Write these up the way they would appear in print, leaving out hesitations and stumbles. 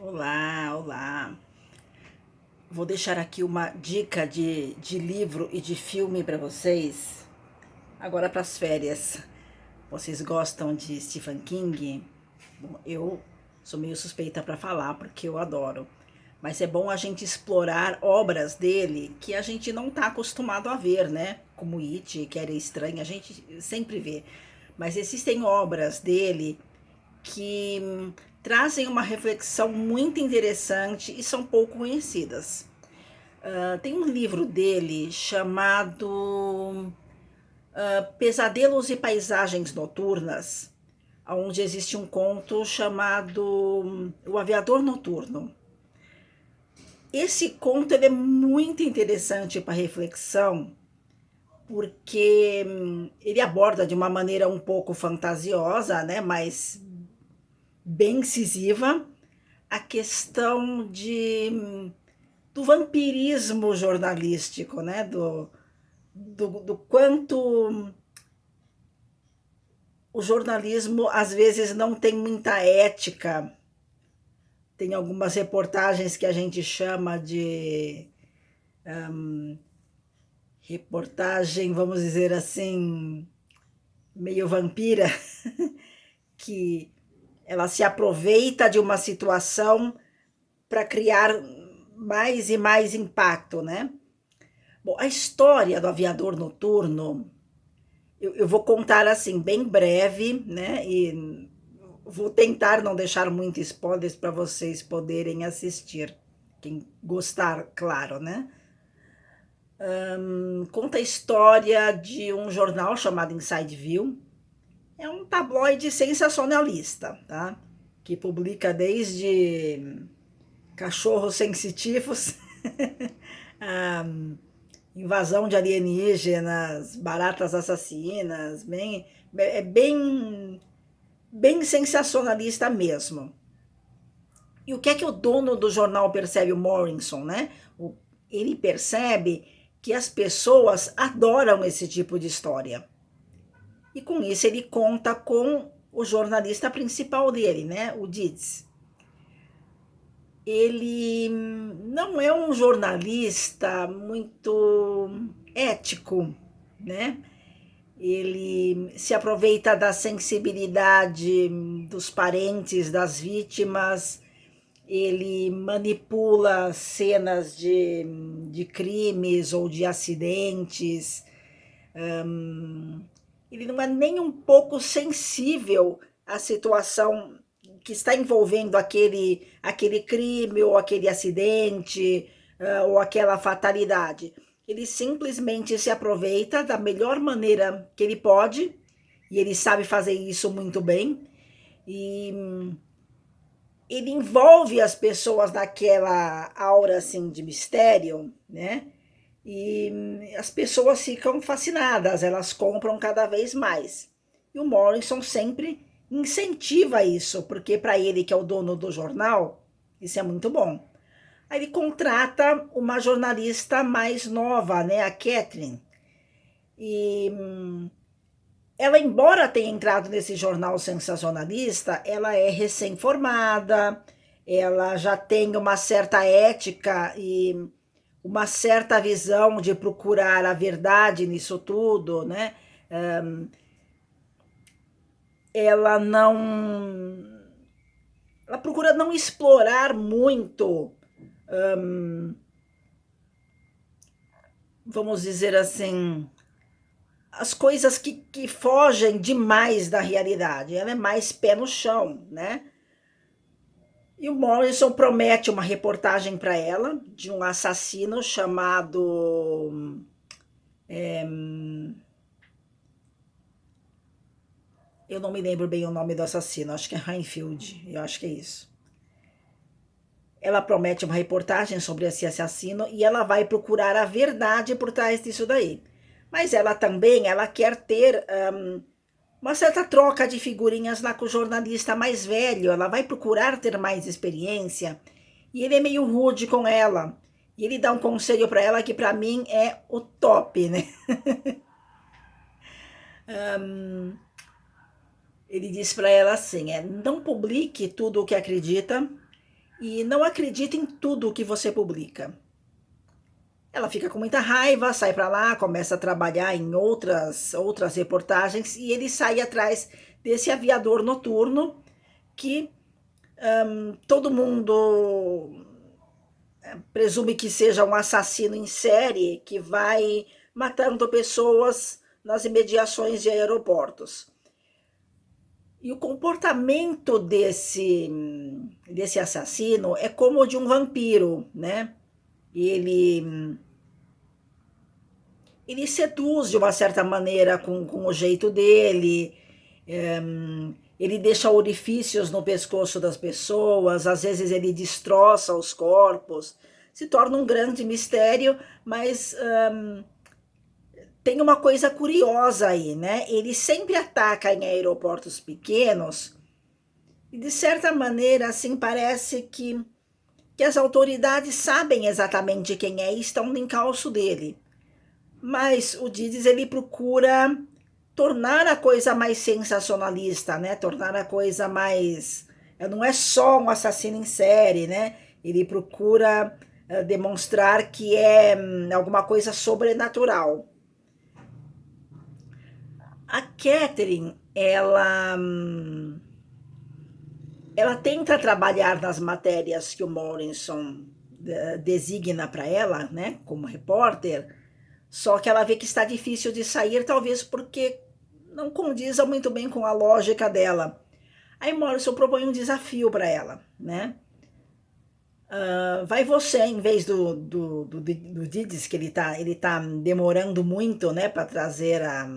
Olá, olá. Vou deixar aqui uma dica de livro e de filme para vocês, agora para as férias. Vocês gostam de Stephen King? Bom, eu sou meio suspeita para falar porque eu adoro. Mas é bom a gente explorar obras dele que a gente não está acostumado a ver, né? Como It, que era estranha, a gente sempre vê. Mas existem obras dele que trazem uma reflexão muito interessante e são pouco conhecidas. Tem um livro dele chamado Pesadelos e Paisagens Noturnas, onde existe um conto chamado O Aviador Noturno. Esse conto ele é muito interessante para reflexão, porque ele aborda de uma maneira um pouco fantasiosa, né, mas bem incisiva, a questão do vampirismo jornalístico, né? Do quanto o jornalismo às vezes não tem muita ética. Tem algumas reportagens que a gente chama de reportagem, vamos dizer assim, meio vampira, que ela se aproveita de uma situação para criar mais e mais impacto, né? Bom, a história do aviador noturno, eu vou contar assim, bem breve, né? E vou tentar não deixar muitos spoilers para vocês poderem assistir. Quem gostar, claro, né? Conta a história de um jornal chamado Inside View. É um tabloide sensacionalista, tá? Que publica desde cachorros sensitivos, a invasão de alienígenas, baratas assassinas, bem sensacionalista mesmo. E o que é que o dono do jornal percebe, o Morrison, né? Ele percebe que as pessoas adoram esse tipo de história. E com isso ele conta com o jornalista principal dele, né? O Dietz. Ele não é um jornalista muito ético, né? Ele se aproveita da sensibilidade dos parentes das vítimas, ele manipula cenas de crimes ou de acidentes, ele não é nem um pouco sensível à situação que está envolvendo aquele crime ou aquele acidente ou aquela fatalidade. Ele simplesmente se aproveita da melhor maneira que ele pode, e ele sabe fazer isso muito bem, e ele envolve as pessoas naquela aura assim de mistério, né? E as pessoas ficam fascinadas, elas compram cada vez mais. E o Morrison sempre incentiva isso, porque para ele, que é o dono do jornal, isso é muito bom. Aí ele contrata uma jornalista mais nova, né, a Catherine. E ela, embora tenha entrado nesse jornal sensacionalista, ela é recém-formada, ela já tem uma certa ética e uma certa visão de procurar a verdade nisso tudo, né? Ela não, ela procura não explorar muito, vamos dizer assim, as coisas que fogem demais da realidade. Ela é mais pé no chão, né? E o Morrison promete uma reportagem para ela de um assassino chamado. Eu não me lembro bem o nome do assassino, acho que é Heinfield, eu acho que é isso. Ela promete uma reportagem sobre esse assassino e ela vai procurar a verdade por trás disso daí. Mas ela também, ela quer ter uma certa troca de figurinhas lá com o jornalista mais velho. Ela vai procurar ter mais experiência e ele é meio rude com ela. E ele dá um conselho para ela que para mim é o top, né? Ele diz para ela assim, não publique tudo o que acredita e não acredita em tudo que você publica. Ela fica com muita raiva, sai para lá, começa a trabalhar em outras reportagens e ele sai atrás desse aviador noturno que todo mundo presume que seja um assassino em série que vai matando pessoas nas imediações de aeroportos. E o comportamento desse assassino é como o de um vampiro, né? Ele seduz de uma certa maneira com o jeito dele, ele deixa orifícios no pescoço das pessoas, às vezes ele destroça os corpos, se torna um grande mistério, mas tem uma coisa curiosa aí, né? Ele sempre ataca em aeroportos pequenos e, de certa maneira, assim, parece que as autoridades sabem exatamente quem é e estão no encalço dele. Mas o Dides, ele procura tornar a coisa mais sensacionalista, né? Tornar a coisa mais... Não é só um assassino em série, né? Ele procura demonstrar que é alguma coisa sobrenatural. A Catherine, ela tenta trabalhar nas matérias que o Morrison designa para ela, né, como repórter, só que ela vê que está difícil de sair, talvez porque não condiza muito bem com a lógica dela. Aí Morrison propõe um desafio para ela, né? Vai você, em vez do Dides, que ele tá demorando muito, né, para trazer a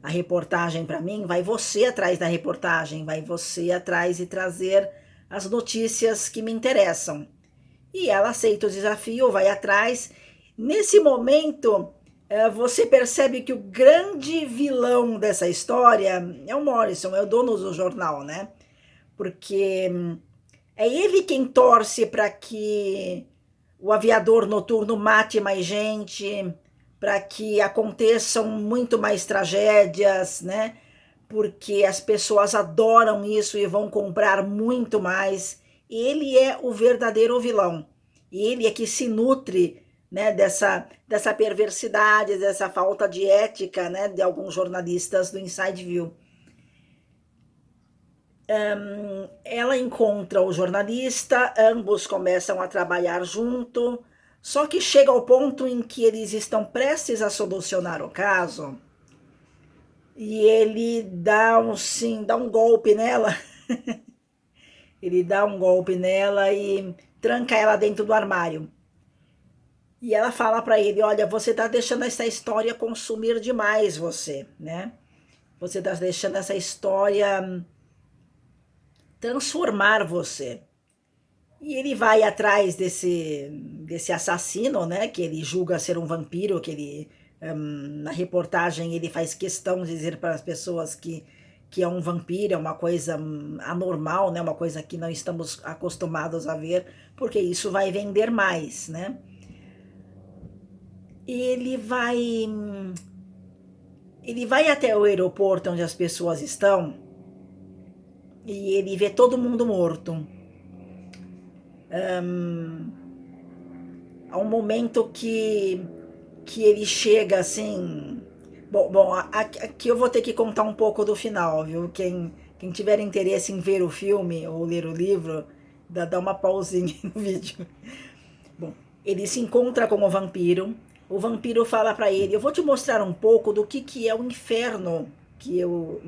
reportagem para mim, vai você atrás da reportagem, vai você atrás e trazer as notícias que me interessam. E ela aceita o desafio, vai atrás. Nesse momento, você percebe que o grande vilão dessa história é o Morrison, é o dono do jornal, né? Porque é ele quem torce para que o aviador noturno mate mais gente, para que aconteçam muito mais tragédias, né? Porque as pessoas adoram isso e vão comprar muito mais. Ele é o verdadeiro vilão. E ele é que se nutre, né, dessa perversidade, dessa falta de ética, né, de alguns jornalistas do Inside View. Ela encontra o jornalista, ambos começam a trabalhar junto, só que chega ao ponto em que eles estão prestes a solucionar o caso e ele dá um golpe nela. Ele dá um golpe nela e tranca ela dentro do armário. E ela fala para ele, olha, você está deixando essa história consumir demais você, né? Você está deixando essa história transformar você. E ele vai atrás desse assassino, né, que ele julga ser um vampiro, que ele, na reportagem, ele faz questão de dizer para as pessoas que é um vampiro, é uma coisa anormal, né, uma coisa que não estamos acostumados a ver, porque isso vai vender mais, né? Ele vai até o aeroporto onde as pessoas estão e ele vê todo mundo morto. Há um momento que ele chega assim... Bom, aqui eu vou ter que contar um pouco do final, viu? Quem tiver interesse em ver o filme ou ler o livro, dá uma pausinha no vídeo. Bom, ele se encontra com o vampiro fala para ele, eu vou te mostrar um pouco do que é o inferno que eu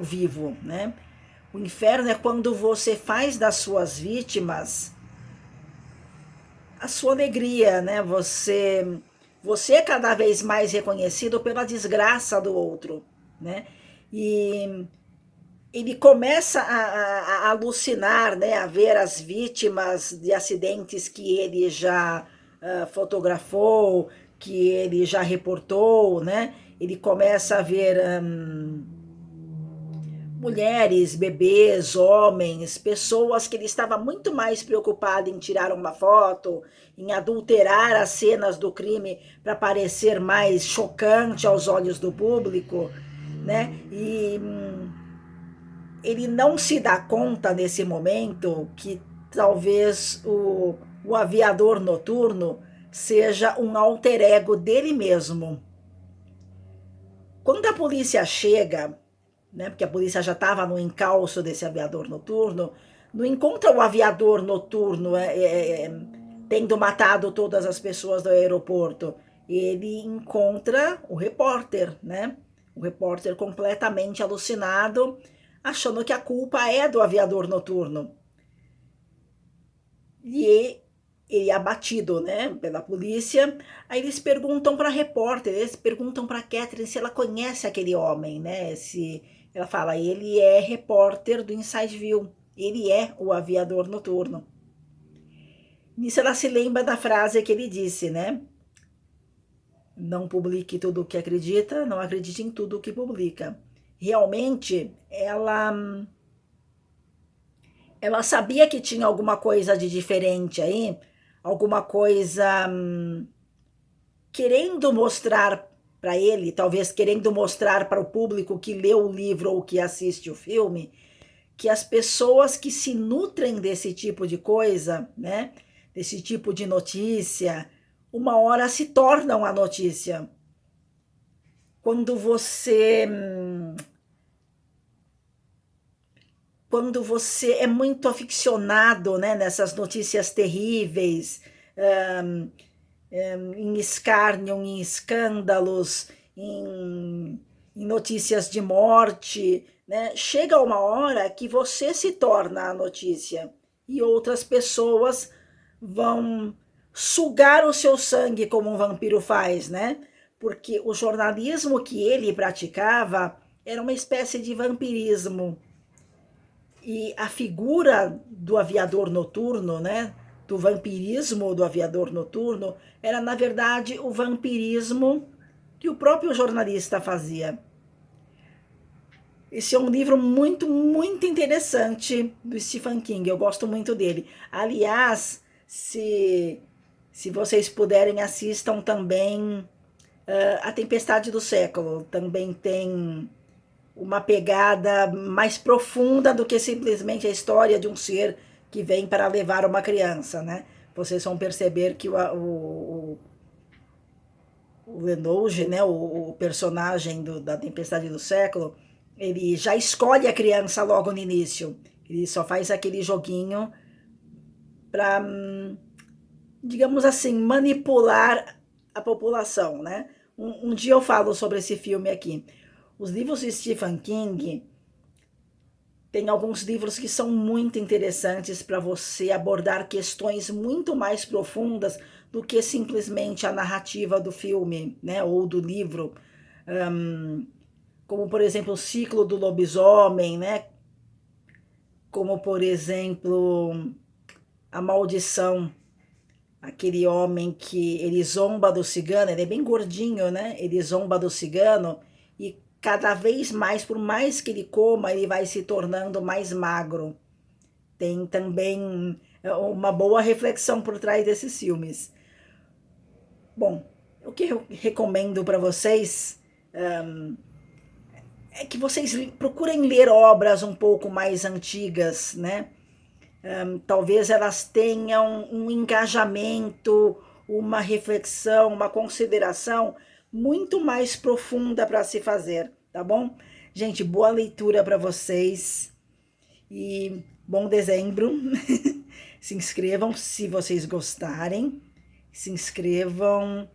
vivo, né? O inferno é quando você faz das suas vítimas a sua alegria, né? Você é cada vez mais reconhecido pela desgraça do outro, né? E ele começa a alucinar, né? A ver as vítimas de acidentes que ele já fotografou, que ele já reportou, né? Ele começa a ver mulheres, bebês, homens, pessoas que ele estava muito mais preocupado em tirar uma foto, em adulterar as cenas do crime para parecer mais chocante aos olhos do público, né? ele não se dá conta nesse momento que talvez o aviador noturno seja um alter ego dele mesmo. Quando a polícia chega, né, porque a polícia já estava no encalço desse aviador noturno, não encontra o aviador noturno tendo matado todas as pessoas do aeroporto. Ele encontra o repórter, né? O repórter completamente alucinado, achando que a culpa é do aviador noturno. E ele é abatido, né, pela polícia. Aí eles perguntam para a repórter, eles perguntam para a Catherine se ela conhece aquele homem, né? Se ela fala, ele é repórter do Inside View, ele é o aviador noturno. Nisso ela se lembra da frase que ele disse, né? Não publique tudo o que acredita, não acredite em tudo o que publica. Realmente, ela sabia que tinha alguma coisa de diferente aí, alguma coisa querendo mostrar para ele, talvez querendo mostrar para o público que lê o livro ou que assiste o filme, que as pessoas que se nutrem desse tipo de coisa, né, desse tipo de notícia, uma hora se tornam a notícia. Quando você é muito aficionado, né, nessas notícias terríveis, em escárnio, em escândalos, em notícias de morte, né? Chega uma hora que você se torna a notícia e outras pessoas vão sugar o seu sangue como um vampiro faz, né? Porque o jornalismo que ele praticava era uma espécie de vampirismo. E a figura do aviador noturno, né, do vampirismo do aviador noturno, era, na verdade, o vampirismo que o próprio jornalista fazia. Esse é um livro muito, muito interessante do Stephen King, eu gosto muito dele. Aliás, se vocês puderem, assistam também A Tempestade do Século. Também tem uma pegada mais profunda do que simplesmente a história de um ser que vem para levar uma criança, né? Vocês vão perceber que o Lenoge, né, o personagem da Tempestade do Século, ele já escolhe a criança logo no início. Ele só faz aquele joguinho para, digamos assim, manipular a população, né? Um dia eu falo sobre esse filme aqui. Os livros de Stephen King, tem alguns livros que são muito interessantes para você abordar questões muito mais profundas do que simplesmente a narrativa do filme, né, ou do livro. Como, por exemplo, o Ciclo do Lobisomem, né? Como, por exemplo, A Maldição. Aquele homem que ele zomba do cigano, ele é bem gordinho, né? Ele zomba do cigano e cada vez mais, por mais que ele coma, ele vai se tornando mais magro. Tem também uma boa reflexão por trás desses filmes. Bom, o que eu recomendo para vocês é que vocês procurem ler obras um pouco mais antigas, né? Talvez elas tenham um engajamento, uma reflexão, uma consideração muito mais profunda para se fazer, tá bom? Gente, boa leitura para vocês e bom dezembro. Se inscrevam se vocês gostarem, se inscrevam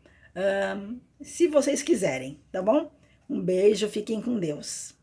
se vocês quiserem, tá bom? Um beijo, fiquem com Deus.